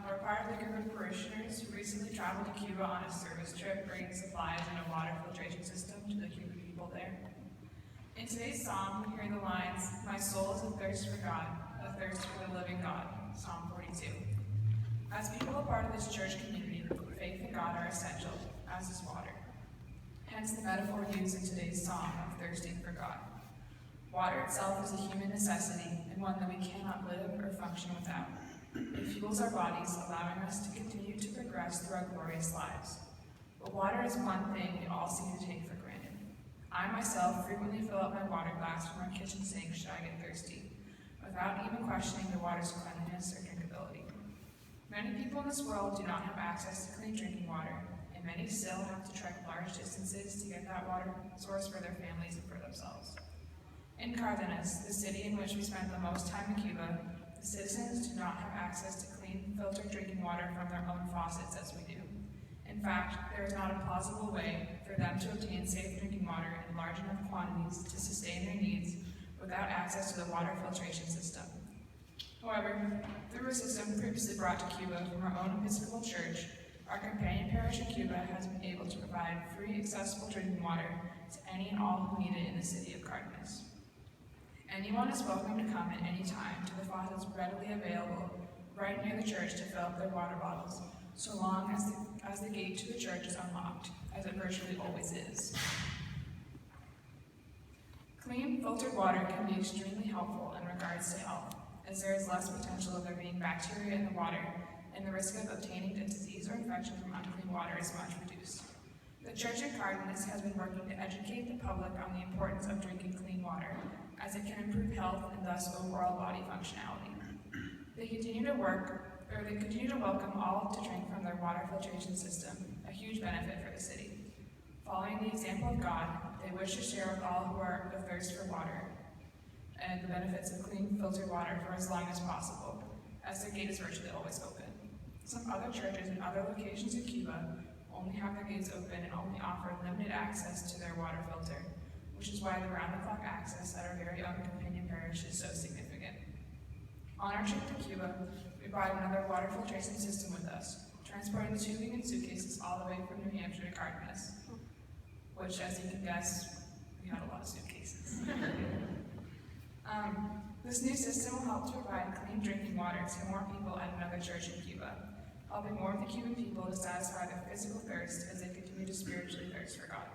We're part of a group of parishioners who recently traveled to Cuba on a service trip, bringing supplies and a water filtration system to the Cuban people there. In today's psalm, we hear the lines, "My soul is athirst for God, a thirst for the living God," Psalm 42. As people a part of this church community, faith and God are essential, as is water. Hence the metaphor used in today's psalm of thirsting for God. Water itself is a human necessity and one that we cannot live or function without. It fuels our bodies, allowing us to continue to progress through our glorious lives. But water is one thing we all seem to take for granted. I myself frequently fill up my water glass from our kitchen sink should I get thirsty, without even questioning the water's cleanliness or drinkability. Many people in this world do not have access to clean drinking water, and many still have to trek large distances to get that water source for their families and for themselves. In Cardenas, the city in which we spent the most time in Cuba, the citizens do not have access to clean, filtered drinking water from their own faucets as we do. In fact, there is not a plausible way for them to obtain safe drinking water in large enough quantities to sustain their needs without access to the water filtration system. However, through a system previously brought to Cuba from our own Episcopal Church, our companion parish in Cuba has been able to provide free, accessible drinking water to any and all who need it in the city of Cardenas. Anyone is welcome to come at any time to the faucets readily available right near the church to fill up their water bottles, so long as the gate to the church is unlocked, as it virtually always is. Clean, filtered water can be extremely helpful in regards to health, as there is less potential of there being bacteria in the water, and the risk of obtaining a disease or infection from unclean water is much reduced. The Church of Cardenas has been working to educate the public on the importance of drinking clean water, as it can improve health and thus overall body functionality. They continue to welcome all to drink from their water filtration system, a huge benefit for the city. Following the example of God, they wish to share with all who are athirst for water and the benefits of clean, filtered water for as long as possible, as their gate is virtually always open. Some other churches in other locations in Cuba only have their gates open and only offer limited access to their water filter, which is why the round-the-clock access at our very own companion parish is so significant. On our trip to Cuba, we brought another water filtration system with us, transporting the tubing and suitcases all the way from New Hampshire to Cardenas, which, as you can guess, we had a lot of suitcases. This new system will help to provide clean drinking water to more people at another church in Cuba, helping more of the Cuban people to satisfy their physical thirst as they continue to spiritually thirst for God.